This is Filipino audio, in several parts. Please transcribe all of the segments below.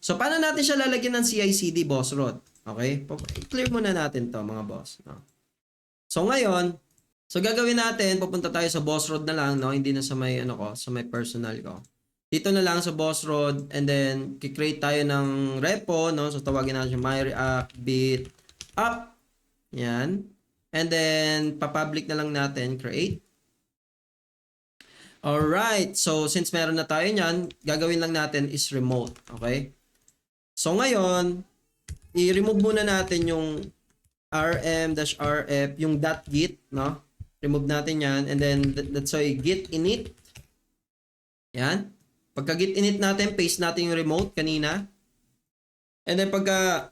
So, paano natin siya lalagyan ng CI/CD, Boss Rod? Okay? I-clear muna natin to mga boss. No? So, ngayon, gagawin natin, pupunta tayo sa Boss Rod na lang, no? Hindi na sa may, sa may personal ko. Dito na lang sa Boss Rod, and then, kikreate tayo ng repo, no? So, tawagin natin siya my React bit up. Yan. And then, papublic na lang natin, create. Alright, so since meron na tayo niyan, gagawin lang natin is remote, okay? So ngayon, i-remove muna natin yung rm-rf, yung .git, no? Remove natin yan, and then that's why git init. Yan. Pagka git init natin, paste natin yung remote kanina. And then pagka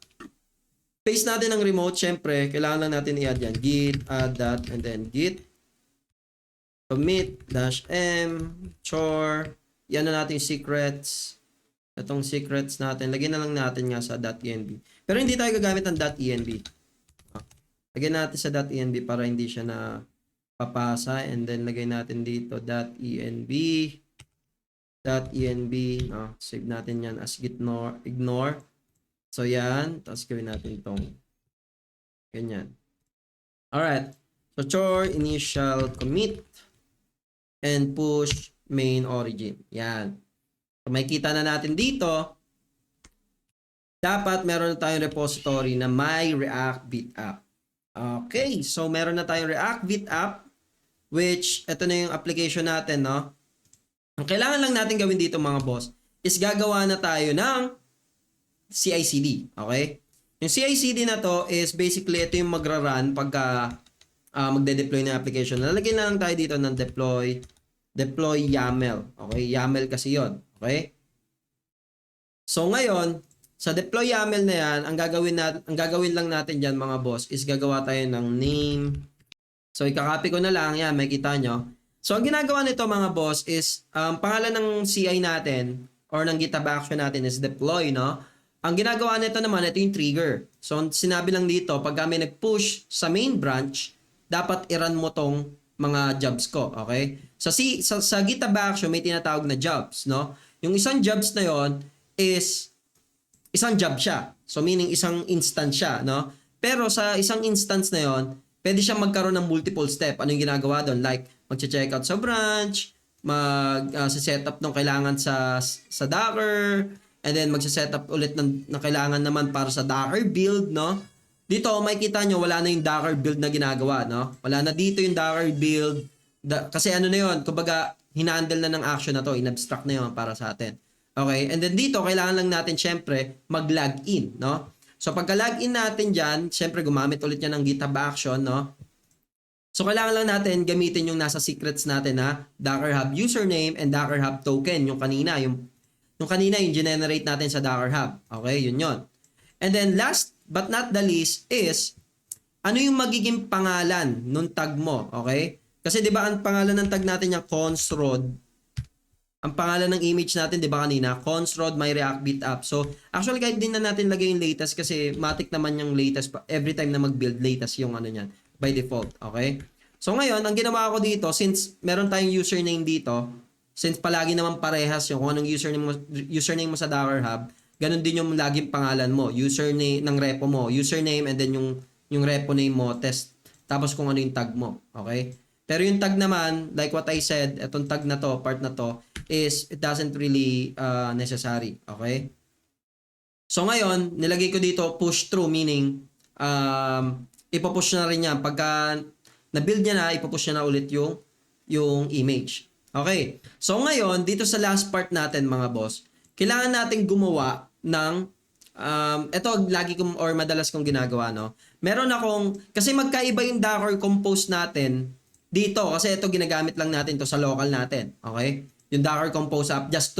paste natin ang remote, syempre, kailangan lang natin i-add yan. Git add that, and then git commit -m chore. Yan na natin secrets. Itong secrets natin. Lagyan na lang natin nga sa .env. Pero hindi tayo gagamit ng .env. Lagyan natin sa .env para hindi siya na papasa. And then lagay natin dito .env. No? Save natin yan as ignore. So yan. Tapos gawin natin itong ganyan. Alright. So chore initial commit and push main origin. Yan. So, makikita na natin dito, dapat meron na tayong repository na my React bit app. Okay. So, meron na tayong React bit app, which, ito na yung application natin, no? Ang kailangan lang natin gawin dito, mga boss, is gagawa na tayo ng CI/CD. Okay? Yung CI/CD na to is basically, ito yung magra-run pagka magde-deploy ng application. Lalagyan na lang tayo dito ng deploy YAML. Okay? YAML kasi yon. Okay? So ngayon, sa deploy YAML na yan, ang gagawin lang natin diyan mga boss is gagawa tayo ng name. So ikakopy ko na lang, yan, makikita nyo. So ang ginagawa nito mga boss is pangalan ng CI natin or ng GitHub action natin is deploy, no? Ang ginagawa nito naman, ito yung trigger. So sinabi lang dito, pag kami nag-push sa main branch, dapat i-run mo tong mga jobs ko, okay? Sa GitHub Action may tinatawag na jobs, no? Yung isang jobs na yon is isang job siya. So meaning isang instance siya, no? Pero sa isang instance na yon, pwede siyang magkaroon ng multiple step. Ano yung ginagawa doon? Like magche-check out sa branch, mag-setup ng kailangan sa Docker, and then magse-setup ulit ng kailangan naman para sa Docker build, no? Dito, makikita nyo, wala na yung Docker build na ginagawa, no? Wala na dito yung Docker build. Kasi ano na yun, kumbaga, hinandle na ng action na to, in-abstract na yun para sa atin. Okay? And then dito, kailangan lang natin, syempre, mag-login, no? So, pagka-login natin dyan, syempre, gumamit ulit yan ng GitHub Action, no? So, kailangan lang natin gamitin yung nasa secrets natin na Docker Hub username and Docker Hub token, yung kanina, yung generate natin sa Docker Hub. Okay? Yun yun. And then, last but not the least is, ano yung magiging pangalan nung tag mo, okay? Kasi 'di ba ang pangalan ng tag natin yung consrod. Ang pangalan ng image natin 'di ba kanina, consrod my React bit app. So, actually kahit din na natin lagay yung latest kasi matik naman yung latest every time na mag-build latest yung ano niyan by default, okay? So ngayon, ang ginawa ko dito since meron tayong username dito, since palagi naman parehas yung kung anong username mo sa Docker Hub, ganun din yung laging pangalan mo, username ng repo mo, username and then yung repo name mo, test, tapos kung ano yung tag mo, okay? Pero yung tag naman, like what I said, etong tag na to, part na to, is it doesn't really necessary, okay? So ngayon, nilagay ko dito push through, meaning ipopush na rin yan. Pagka na-build niya na, ipopush niya na ulit yung image. Okay, so ngayon, dito sa last part natin mga boss, kailangan natin gumawa ng ito lagi kong or madalas kong ginagawa, no? Meron akong kasi magkaiba yung Docker Compose natin dito kasi ito ginagamit lang natin to sa local natin, okay? Yung Docker Compose app just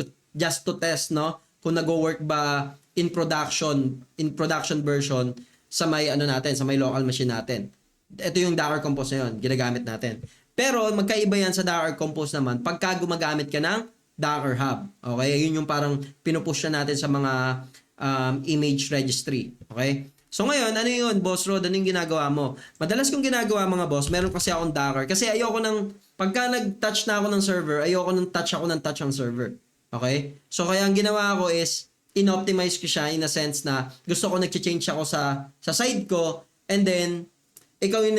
to test, no? Kung nag-work ba in production version sa may ano natin, sa may local machine natin. Ito yung Docker Compose na yun, ginagamit natin. Pero magkaiba yan sa Docker Compose naman pagka gumagamit ka ng Docker Hub. Okay? Yun yung parang pinupush na natin sa mga image registry. Okay? So ngayon, ano yun, Boss Rod? Ano yung ginagawa mo? Madalas kong ginagawa mga boss, meron kasi akong Docker. Kasi ayoko pagka nag-touch na ako ng server, ayoko touch ang server. Okay? So kaya ang ginawa ko is, inoptimize ko siya in a sense na gusto ko nag-change ako sa side ko, and then ikaw yun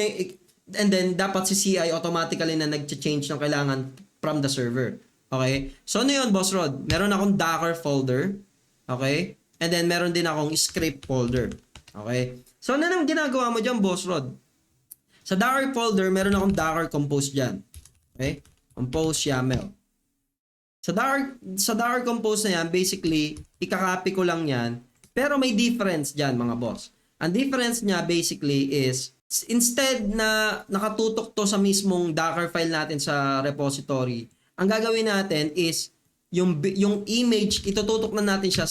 and then dapat si CI automatically na nag-change ng kailangan from the server. Okay? So ano yun, Boss Rod? Meron akong Docker folder. Okay? And then meron din akong script folder. Okay? So ano nang ginagawa mo dyan, Boss Rod? Sa Docker folder, meron akong Docker Compose dyan. Okay? Compose YAML. Sa Docker Compose na yan, basically, ikakopy ko lang yan. Pero may difference dyan, mga boss. Ang difference niya, basically, is instead na nakatutok to sa mismong Docker file natin sa repository, ang gagawin natin is yung image, itututok na natin siya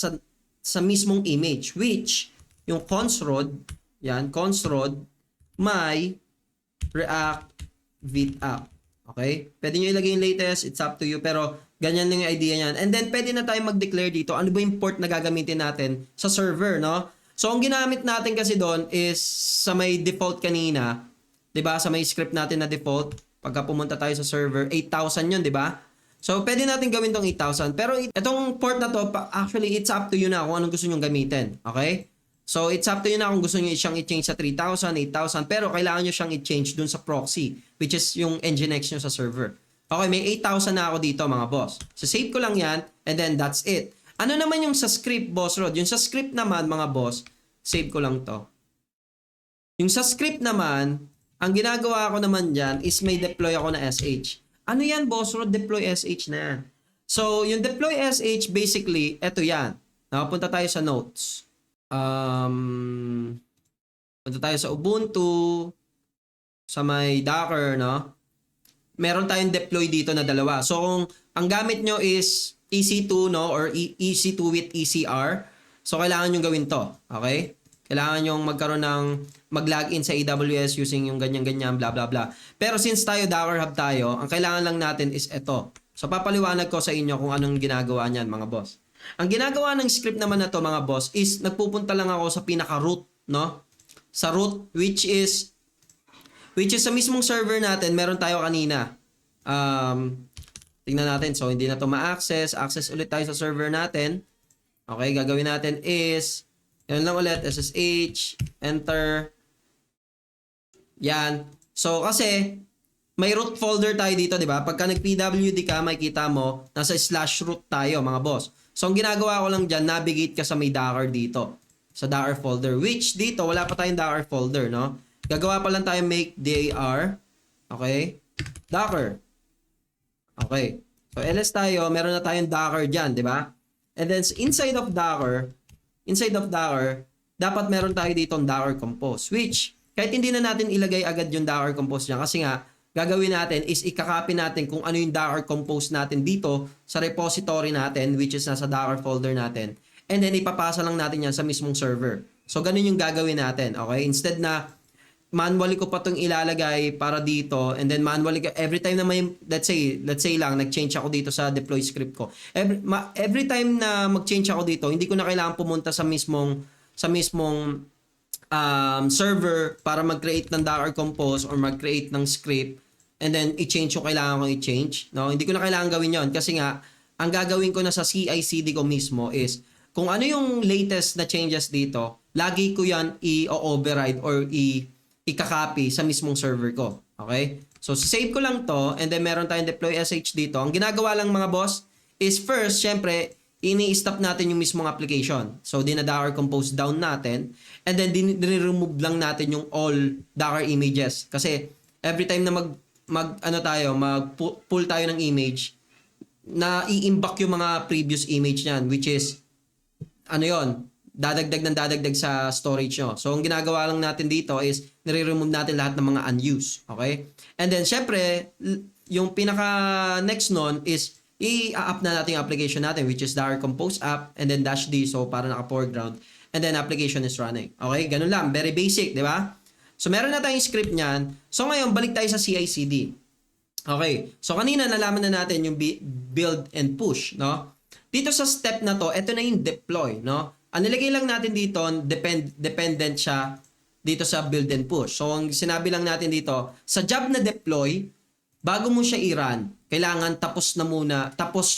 sa mismong image, which yung consrod, yan, consrod, my React Vit app. Okay? Pwede nyo ilagay yung latest, it's up to you, pero ganyan lang yung idea niyan. And then, pwede na tayo mag-declare dito, ano ba yung port na gagamitin natin sa server, no? So, ang ginamit natin kasi doon is sa may default kanina, 'di ba? Sa may script natin na default, pagka pumunta tayo sa server, 8,000 'yun, 'di ba? So, pwede natin gawin tong 8,000. Pero itong port na to, actually, it's up to you na kung anong gusto nyo gamitin. Okay? So, it's up to you na kung gusto nyo siyang i-change sa 3,000, 8,000, pero kailangan nyo siyang i-change dun sa proxy, which is yung Nginx nyo sa server. Okay, may 8,000 na ako dito, mga boss. So, save ko lang yan, and then that's it. Ano naman yung sa script, Boss Rod? Yung sa script naman, mga boss, save ko lang to. Yung sa script naman, ang ginagawa ko naman dyan is may deploy ako na SH. Ano yan, Boss Rod? Deploy SH na yan. So, yung deploy SH, basically, eto yan. Punta tayo sa notes. Punta tayo sa Ubuntu, sa may Docker, no? Meron tayong deploy dito na dalawa. So, kung ang gamit nyo is EC2, no? Or EC2 with ECR, so kailangan nyo gawin to. Okay? Kailangan nyo magkaroon ng mag-login sa AWS using yung ganyan-ganyan, blah, blah, blah. Pero since tayo Docker Hub tayo, ang kailangan lang natin is ito. So, papaliwanag ko sa inyo kung anong ginagawa niyan, mga boss. Ang ginagawa ng script naman na to, mga boss, is nagpupunta lang ako sa pinaka-root, no? Sa root, which is sa mismong server natin, meron tayo kanina. Tingnan natin. So, hindi na to ma-access. Access ulit tayo sa server natin. Okay, gagawin natin is, yan lang ulit, SSH, enter. Yan. So, kasi, may root folder tayo dito, di ba? Pagka nag-pwd ka, makikita mo, nasa /root tayo, mga boss. So, ang ginagawa ko lang dyan, navigate ka sa may Docker dito. Sa Docker folder. Which dito, wala pa tayong Docker folder, no? Gagawa pa lang tayo make dir. Okay? Docker. Okay. So, ls tayo, meron na tayong Docker dyan, di ba? And then, inside of Docker, dapat meron tayo ditong Docker Compose. Which, kahit hindi na natin ilagay agad yung Docker Compose dyan, kasi nga, gagawin natin is ikakopy natin kung ano yung Docker Compose natin dito sa repository natin, which is nasa Docker folder natin. And then, ipapasa lang natin yan sa mismong server. So, ganun yung gagawin natin. Okay? Instead na manually ko pa itong ilalagay para dito, and then manually, every time na may, let's say lang, nag-change ako dito sa deploy script ko. Every time na mag-change ako dito, hindi ko na kailangan pumunta sa mismong server para mag-create ng Docker Compose or mag-create ng script, and then i-change yung kailangan kong i-change. No? Hindi ko na kailangan gawin yon kasi nga, ang gagawin ko na sa CI/CD ko mismo is, kung ano yung latest na changes dito, lagi ko yan i-override or i-copy sa mismong server ko. Okay? So, save ko lang to, and then meron tayong deploy SH dito. Ang ginagawa lang, mga boss, is first, syempre, ini-stop natin yung mismong application. So, dina-Docker Compose down natin, and then din-remove lang natin yung all Docker images. Kasi, every time na mag-pull tayo ng image, na i-imbak yung mga previous image niyan, which is, dadagdag sa storage nyo. So, ang ginagawa lang natin dito is, nire-remove natin lahat ng mga unused. Okay? And then, syempre, yung pinaka-next nun is, i-up na natin yung application natin, which is Docker Compose app, and then -d, so para naka-foreground, and then application is running. Okay? Ganun lang. Very basic, di ba? So, meron na tayong script niyan. So, ngayon, balik tayo sa CI/CD. Okay. So, kanina, nalaman na natin yung build and push, no? Dito sa step na to, ito na yung deploy, no? Ang nilagay lang natin dito, dependent siya dito sa build and push. So, ang sinabi lang natin dito, sa job na deploy, bago mo siya i-run, kailangan tapos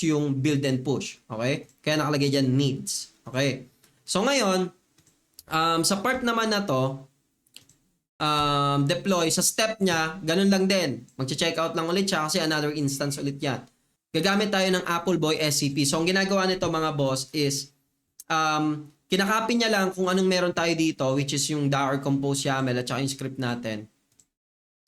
yung build and push. Okay? Kaya nakalagay dyan needs. Okay. So ngayon, sa part naman na to, deploy, sa step niya, ganun lang din. Magche-check out lang ulit siya kasi another instance ulit yan. Gagamit tayo ng Appleboy SCP. So ang ginagawa nito mga boss is, kinakopy niya lang kung anong meron tayo dito, which is yung Docker Compose YAML at saka yung script natin.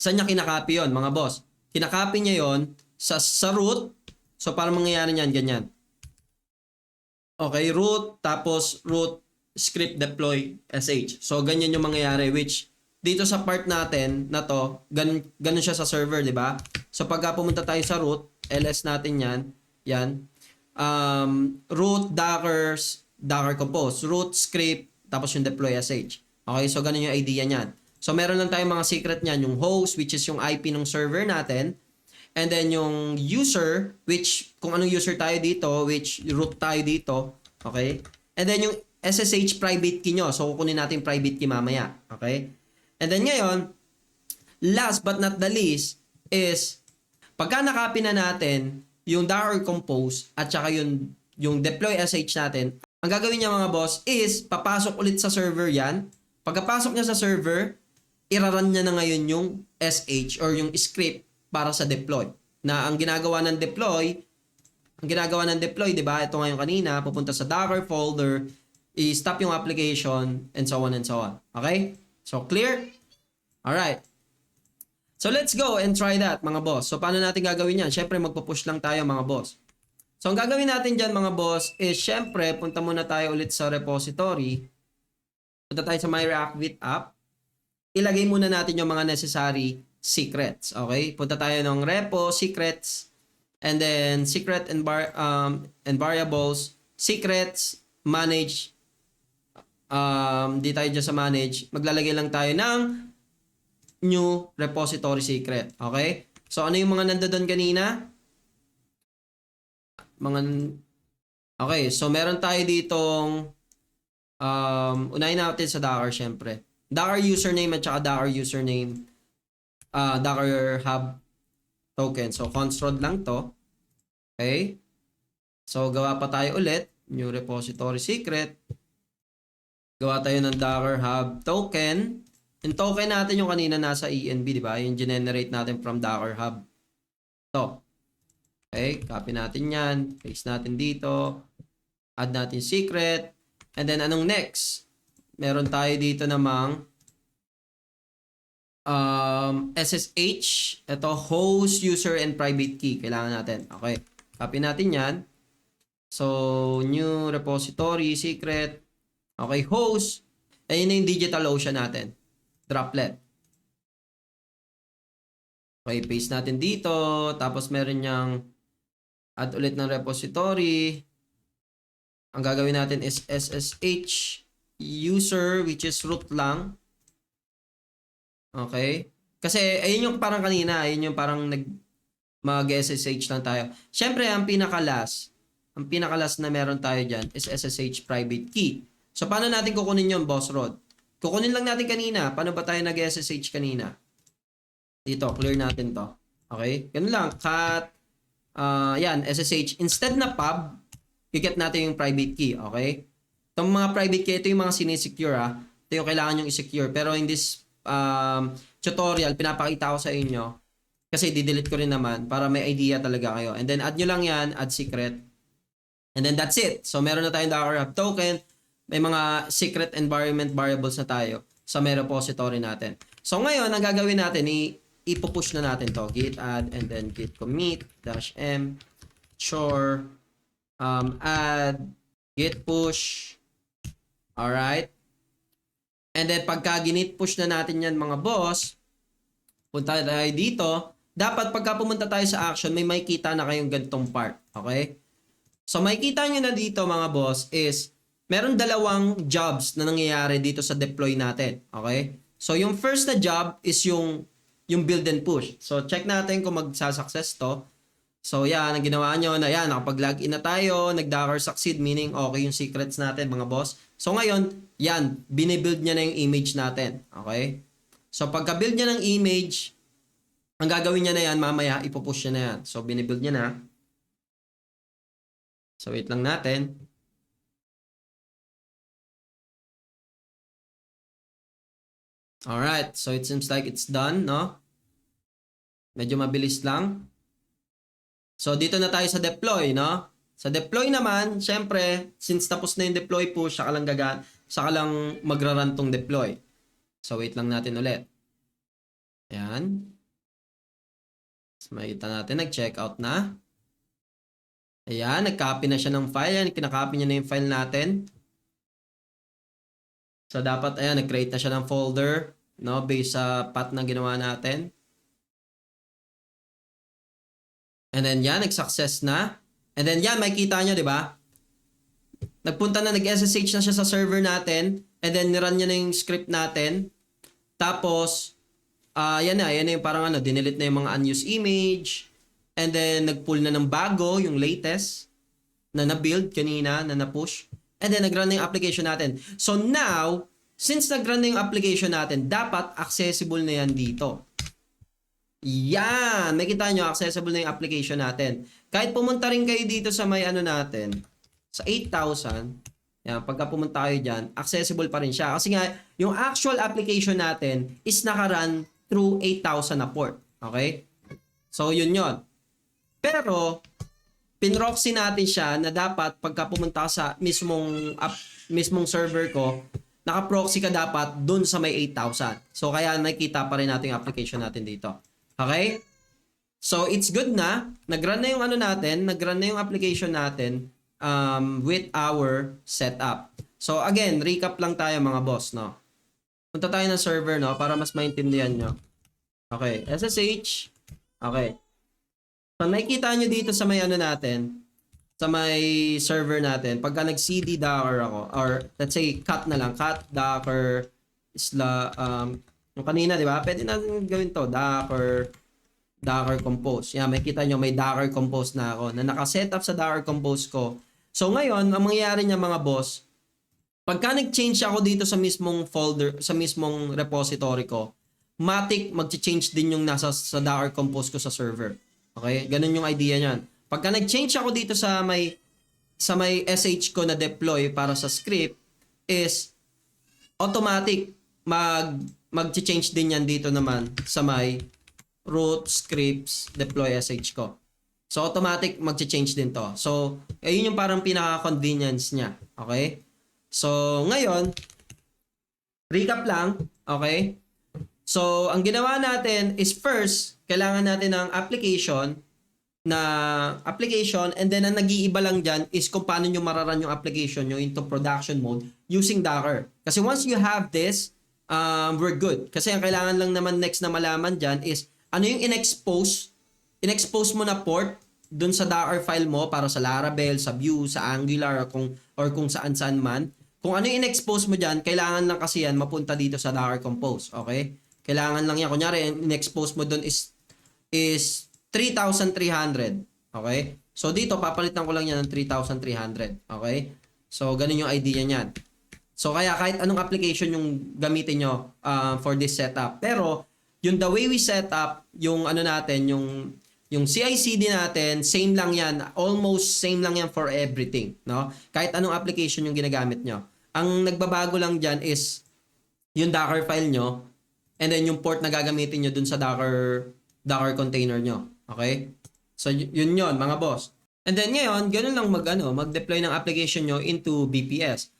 Saan niya kinakopy yon mga boss? Kinakopy niya yon sa root. So para mangyayari niyan, ganyan. Okay, root, tapos root script deploy sh. So ganyan yung mangyayari, which dito sa part natin na to, ganun siya sa server, di ba? So pagka pumunta tayo sa root, ls natin yan, root docker compose, root script, tapos yung deploy sh. Okay, so ganun yung idea niyan. So meron lang tayong mga secret niyan, yung host, which is yung IP ng server natin, and then yung user, which kung anong user tayo dito, which root tayo dito, okay? And then yung SSH private key nyo. So kukunin natin private key mamaya, okay? And then ngayon, last but not the least is pagka nakopy na natin yung Docker Compose at saka yung deploy sh natin, ang gagawin niya mga boss is papasok ulit sa server yan. Pagkapasok niya sa server, iraran niya na ngayon yung sh or yung script para sa deploy. Na ang ginagawa ng deploy, di ba? Ito ngayon kanina, pupunta sa Docker folder, i-stop yung application, and so on and so on. Okay? So, clear? Alright. So, let's go and try that, mga boss. So, paano natin gagawin yan? Siyempre, magpo-push lang tayo, mga boss. So, ang gagawin natin dyan, mga boss, is siyempre, punta muna tayo ulit sa repository. Punta tayo sa My React with app. Ilagay muna natin yung mga necessary secrets. Okay? Punta tayo ng repo, secrets, and then secret and variables, secrets, manage. Di tayo dyan sa manage. Maglalagay lang tayo ng new repository secret. Okay? So, ano yung mga nandoon kanina? Okay, so meron tayo ditong unahin natin sa Docker syempre. Docker username at saka Docker username Docker Hub token. So, constrod lang to. Okay? So, gawa pa tayo ulit. New repository secret. Gawa tayo ng Docker Hub token. Yung token natin yung kanina nasa env, di ba? Yung generate natin from Docker Hub. To. Okay, copy natin yan. Paste natin dito. Add natin secret. And then, anong next? Meron tayo dito namang SSH. Ito, host, user, and private key. Kailangan natin. Okay, copy natin yan. So, new repository, secret. Okay, host. Ayun na yung DigitalOcean natin. Droplet. Okay, paste natin dito. Tapos meron niyang add ulit ng repository. Ang gagawin natin is SSH user, which is root lang. Okay? Kasi ayun yung parang kanina. Ayun yung parang mag-SSH lang tayo. Siyempre, ang pinakalas na meron tayo dyan is SSH private key. So, paano natin kukunin yun, Boss Rod? Kukunin lang natin kanina. Paano ba tayo nag-SSH kanina? Dito, clear natin to. Okay? Ganun lang. Cut. Yan, SSH. Instead na pub, i-get natin yung private key. Okay? Itong mga private key, ito yung mga sinisecure ha. Ito yung kailangan yung i-secure. Pero in this tutorial, pinapakita ko sa inyo. Kasi di-delete ko rin naman para may idea talaga kayo. And then, add nyo lang yan. Add secret. And then, that's it. So, meron na tayong Docker Hub token. May mga secret environment variables na tayo sa may repository natin. So, ngayon, ang gagawin natin, ipupush na natin to. Git add and then git commit -m sure add git push. Alright. And then, pagka ginit push na natin yan, mga boss, punta tayo dito. Dapat, pagka pumunta tayo sa action, may makikita na kayong ganitong part. Okay? So, makikita nyo na dito, mga boss, is meron dalawang jobs na nangyayari dito sa deploy natin. Okay? So, yung first na job is yung build and push. So, check natin kung magsasuccess to. So, yan, ang ginawa nyo na yan, nakapag-login na tayo, nag-Docker succeed, meaning okay yung secrets natin, mga boss. So, ngayon, yan, binibuild niya na yung image natin. Okay? So, pagka-build niya ng image, ang gagawin niya na yan, mamaya, ipupush niya na yan. So, binibuild niya na. So, wait lang natin. Alright, so it seems like it's done, no? Medyo mabilis lang. So, dito na tayo sa deploy, no? Sa deploy naman, syempre, since tapos na yung deploy push, saka lang magra-run tong deploy. So, wait lang natin ulit. Ayan. So, makita natin, nag-check out na. Ayan, nag-copy na siya ng file. Ayan, kinakopy niya na yung file natin. So, dapat, ayan, nag-create na siya ng folder, no? Based sa path na ginawa natin. And then, yan, nag-success na. And then, yan, makikita nyo, di ba? Nagpunta na, nag-SSH na siya sa server natin. And then, nirun niya na yung script natin. Tapos, yan na yung parang dinelete na yung mga unused image. And then, nag-pull na ng bago, yung latest, na na-build kanina, na na-push. And then, nag-run na yung application natin. So, now, since nag-run na yung application natin, dapat accessible na yan dito. Yan! Makita nyo, accessible na yung application natin. Kahit pumunta rin kayo dito sa may natin, sa 8,000, yan, pagka pumunta kayo dyan, accessible pa rin siya. Kasi nga, yung actual application natin is nakarun through 8,000 na port. Okay? So, yun yun. Pero, pinroxy natin siya na dapat pagka pumunta sa mismong server ko, naka-proxy ka dapat dun sa may 8,000. So, kaya nakita pa rin natin yung application natin dito. Okay? So, it's good na. Nag-run na yung natin, nag-run na yung application natin with our setup. So, again, recap lang tayo mga boss, no? Punta tayo ng server, no? Para mas maintindihan nyo. Okay, SSH. Okay. So, nakikita nyo dito sa may natin, sa may server natin, pagka nag-cd docker ako, or let's say, cat na lang, cat docker yung kanina, di ba? Pwede natin gawin to, Docker Compose. Yan, makikita nyo, may Docker Compose na ako na nakaset up sa Docker Compose ko. So, ngayon, ang mangyayari niya mga boss, pagka nag-change ako dito sa mismong folder, sa mismong repository ko, matik mag-change din yung nasa sa Docker Compose ko sa server. Okay? Ganun yung idea niyan. Pagka nag-change ako dito sa may SH ko na deploy para sa script, is automatic mag-change din yan dito naman sa may root scripts deploy sh ko. So, automatic mag-change din to. So, ayun yung parang pinaka-convenience niya. Okay? So, ngayon, recap lang. Okay? So, ang ginawa natin is first, kailangan natin ng application and then ang nag-iiba lang dyan is kung paano nyo mararan yung application nyo into production mode using Docker. Kasi once you have this, we're good. Kasi ang kailangan lang naman next na malaman dyan is ano yung in-expose mo na port dun sa Docker file mo para sa Laravel, sa Vue, sa Angular, or kung saan-saan man. Kung ano yung in-expose mo dyan, kailangan lang kasi yan mapunta dito sa Docker Compose. Okay? Kailangan lang yan. Kunyari, in-expose mo dun is 3,300. Okay? So, dito, papalitan ko lang yan ng 3,300. Okay? So, ganun yung idea niyan. So, kaya kahit anong application yung gamitin nyo for this setup. Pero, yung the way we set up, yung natin, yung CI/CD natin, same lang yan. Almost same lang yan for everything. No? Kahit anong application yung ginagamit nyo. Ang nagbabago lang dyan is yung Docker file nyo and then yung port na gagamitin nyo dun sa Docker container nyo. Okay? So, yun mga boss. And then ngayon, ganun lang mag-deploy ng application nyo into BPS.